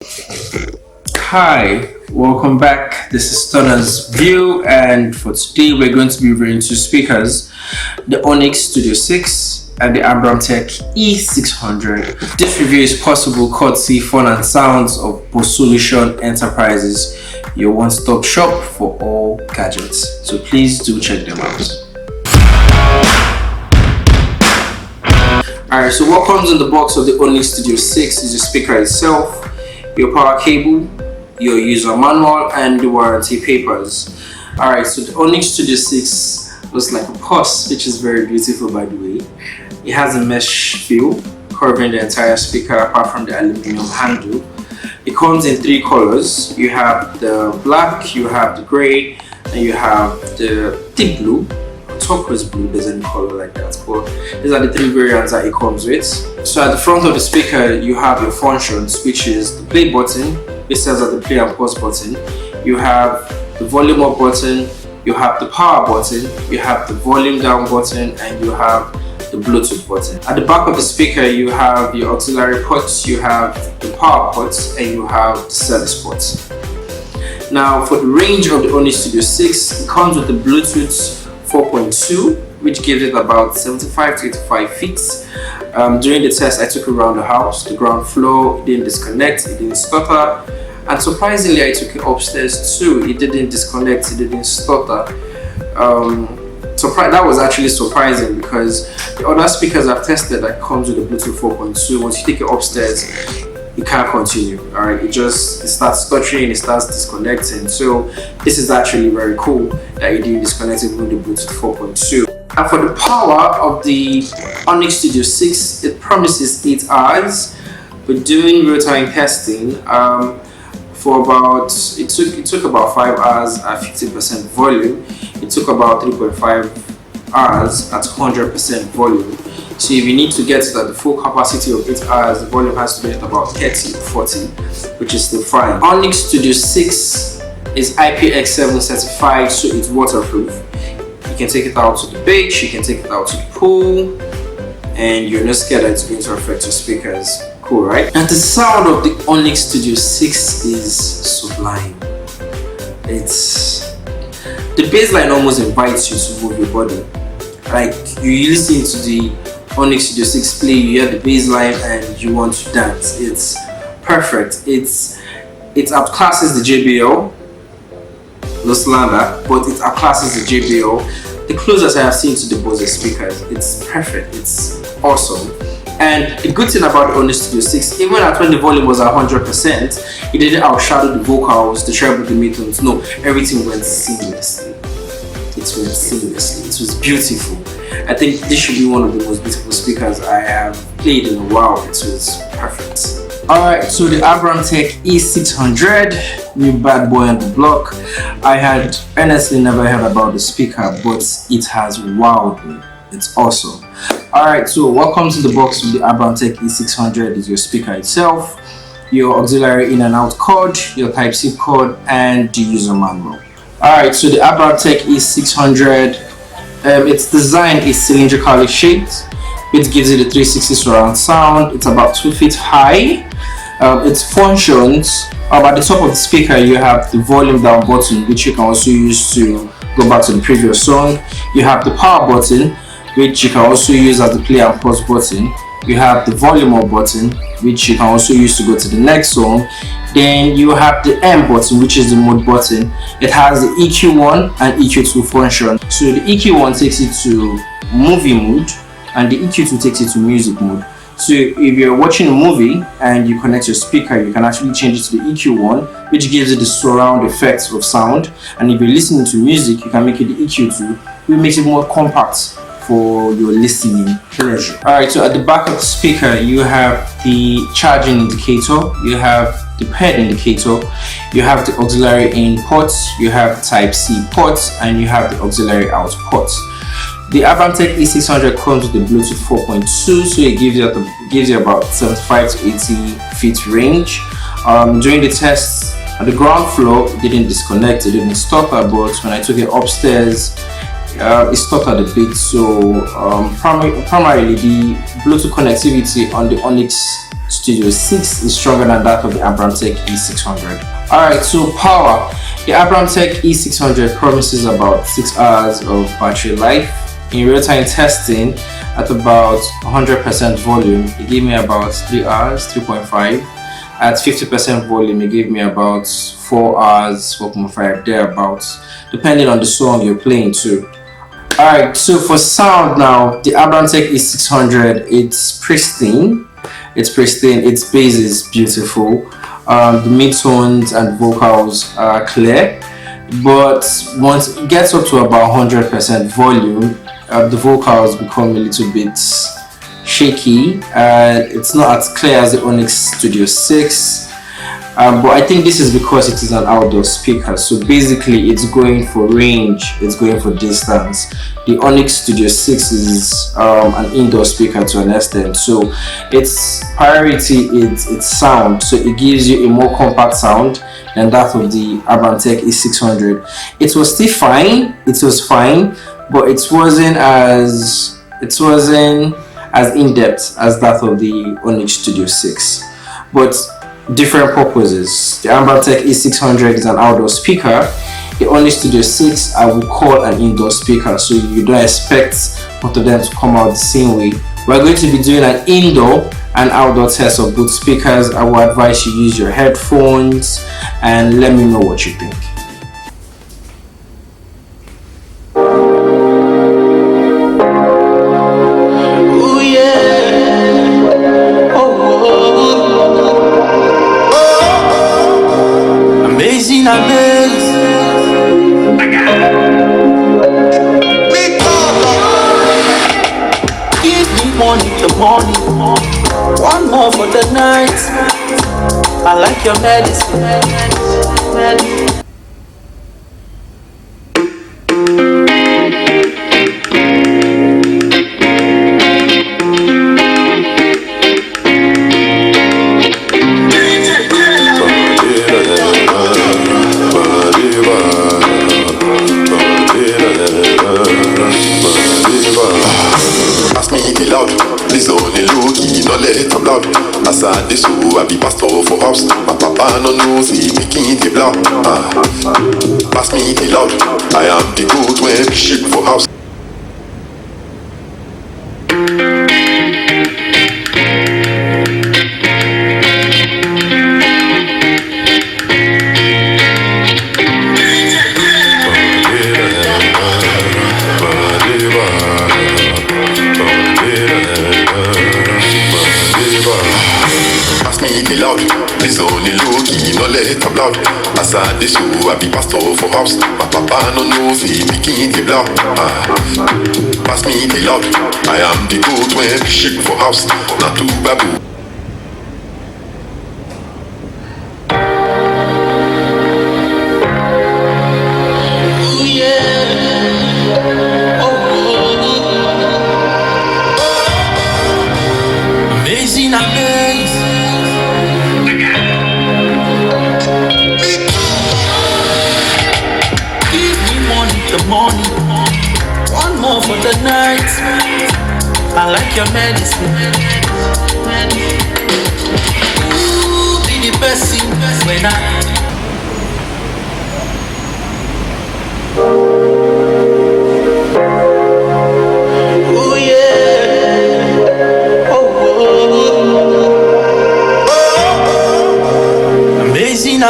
Hi, welcome back. This is Stunna's View, and for today, we're going to be reviewing two speakers, the ONYX Studio 6 and the ABRAMTEK E600. This review is possible courtesy Fun and Sounds of Post Solution Enterprises, your one-stop shop for all gadgets. So please do check them out. Alright, so what comes in the box of the ONYX Studio 6 is the speaker itself, your power cable, your user manual, and the warranty papers. Alright, so the ONYX Studio 6 looks like a purse, which is very beautiful, by the way. It has a mesh feel covering the entire speaker apart from the aluminum handle. It comes in three colors. You have the black, you have the gray, and you have the deep blue. Turquoise blue, there's any color like that, but these are the three variants that it comes with. So at the front of the speaker, you have your functions, which is the play button, which serves as the play and pause button. You have the volume up button, you have the power button, you have the volume down button, and you have the Bluetooth button. At the back of the speaker, you have your auxiliary ports, you have the power ports, and you have the service ports. Now for the range of the ONYX Studio 6, it comes with the Bluetooth 4.2, which gives it about 75 to 85 feet. During the test, I took it around the house, the ground floor. It didn't disconnect, it didn't stutter, and surprisingly I took it upstairs too. It didn't disconnect, it didn't stutter. That was actually surprising, because the other speakers I've tested that comes with the Bluetooth 4.2, once you take it upstairs, you can't continue. Alright, it starts stuttering, it starts disconnecting. So this is actually very cool that it didn't disconnect it with the Bluetooth 4.2. And for the power of the ONYX Studio 6, it promises 8 hours. But doing real-time testing, for about it took about 5 hours at 50% volume. It took about 3.5 hours at 100% volume. So if you need to get to the full capacity of 8 hours, the volume has to be at about 30 to 40, which is still fine. ONYX Studio 6 is IPX7 certified, so it's waterproof. You can take it out to the beach, you can take it out to the pool, and you're not scared that it's going to affect your speakers. Cool, right? And the sound of the ONYX Studio 6 is sublime. The bass line almost invites you to move your body. Like, you listen to the ONYX Studio 6 play, you hear the bass line and you want to dance. It's perfect. It outclasses the JBL, no slander, but it outclasses the JBL. The closest I have seen to the Bose speakers, it's perfect. It's awesome. And the good thing about the ONYX Studio 6, even at when the volume was at 100%, it didn't outshadow the vocals, the treble, the midtones. No, everything went seamlessly. It went seamlessly. It was beautiful. I think this should be one of the most beautiful speakers I have played in a while. It was perfect. Alright, so the ABRAMTEK E600, new bad boy on the block. I had honestly never heard about the speaker, but it has wowed me. It's awesome. Alright, so what comes in the box with the ABRAMTEK E600 is your speaker itself, your auxiliary in and out cord, your Type-C cord, and the user manual. Alright, so the ABRAMTEK E600, its design is cylindrically shaped, which gives it a 360 surround sound. It's about 2 feet high. Its functions, at the top of the speaker you have the volume down button, which you can also use to go back to the previous song. You have the power button, which you can also use as the play and pause button. You have the volume up button, which you can also use to go to the next song. Then you have the M button, which is the mode button. It has the EQ1 and EQ2 function. So the EQ1 takes it to movie mode, and the EQ2 takes it to music mode. So if you're watching a movie and you connect your speaker, you can actually change it to the EQ1, which gives it the surround effects of sound. And if you're listening to music, you can make it the EQ2, which makes it more compact for your listening pleasure. Alright, so at the back of the speaker, you have the charging indicator, you have the pen indicator, you have the auxiliary in ports, you have Type-C ports, and you have the auxiliary out ports. The ABRAMTEK E600 comes with the Bluetooth 4.2, so it gives you about 75 to 80 feet range. During the test at the ground floor, it didn't disconnect, it didn't stutter, but when I took it upstairs, it stuttered a bit. So primarily the Bluetooth connectivity on the ONYX Studio 6 is stronger than that of the ABRAMTEK E600. Alright, so power. The ABRAMTEK E600 promises about 6 hours of battery life. In real-time testing, at about 100% volume, it gave me about 3 hours, 3.5. At 50% volume, it gave me about 4 hours, 4.5, thereabouts, depending on the song you're playing too. Alright, so for sound now, the ABRAMTEK E600, it's pristine. Its bass is beautiful. The mid-tones and vocals are clear, but once it gets up to about 100% volume, the vocals become a little bit shaky. It's not as clear as the ONYX Studio 6. But I think this is because it is an outdoor speaker, so basically it's going for range, it's going for distance. The ONYX Studio 6 is an indoor speaker to an extent, so its priority is its sound, so it gives you a more compact sound than that of the ABRAMTEK E600. It was still fine, but it wasn't as in-depth as that of the ONYX Studio 6. But different purposes. The ABRAMTEK E600 is an outdoor speaker. The ONYX Studio 6 I would call an indoor speaker, so you don't expect both of them to come out the same way. We're going to be doing an indoor and outdoor test of both speakers. I would advise you use your headphones and let me know what you think. Morning, one more for the night. I like your medicine. As I this I be pastor for house. My papa no knows he picking the block. Pass me the loud. I am the good when we ship for house. It's only low-key, no let them loud. As I this I be pastor for house. My papa no knows he picking the block. Pass me the loud. I am the good when we ship for house. Not too babu. Morning, one more for the night. I like your medicine. Ooh, be the best thing when ooh yeah. Oh. Amazing.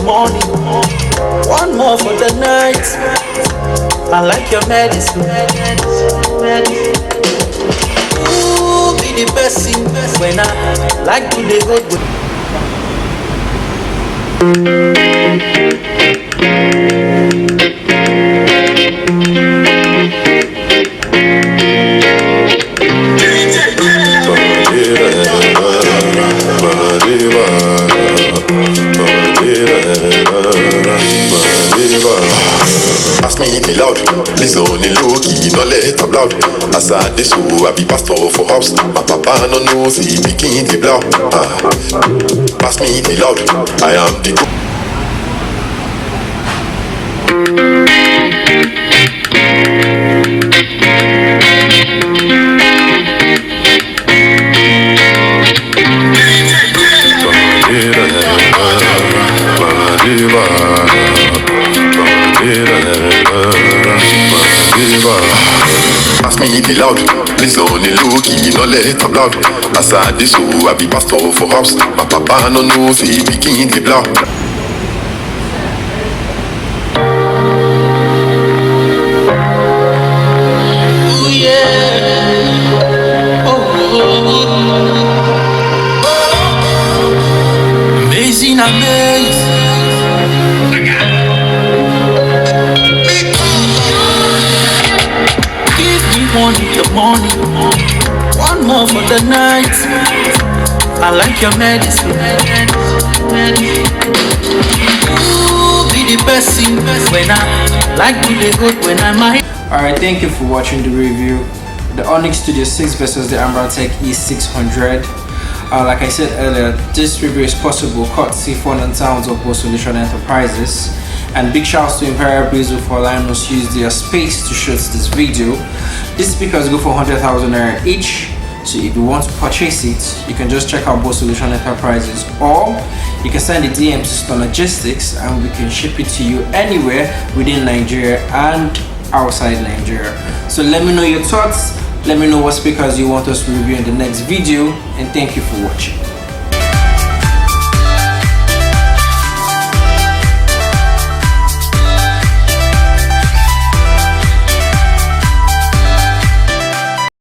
Morning, one more for the night. I like your medicine. Ooh, be the best thing when I like to the good way. Pass me the loud, listen only low-key, no let them loud. As I this I be pastor for house. My papa no knows he picking the block. Pass me the loud, I am the good. Pass me the loud, please on the low key, no let it loud. As I this so I be pastor for house. My papa no know say pikin the block. Ooh, yeah. Amazing, amazing. Give me one in the morning, one more for the night. I like your medicine. Ooh, be the best thing when I like to the good when I might. Alright, thank you for watching the review. The ONYX Studio 6 versus the ABRAMTEK E600. Like I said earlier, this review is possible courtesy Fun and Sounds of Both Solution Enterprises. And big shouts to Imperial Breeze for allowing us to use their space to shoot this video. These speakers go for 100,000 naira each. So if you want to purchase it, you can just check out Both Solution Enterprises, or you can send a DM to Stunna and we can ship it to you anywhere within Nigeria and outside Nigeria. So let me know your thoughts, let me know what speakers you want us to review in the next video, and thank you for watching.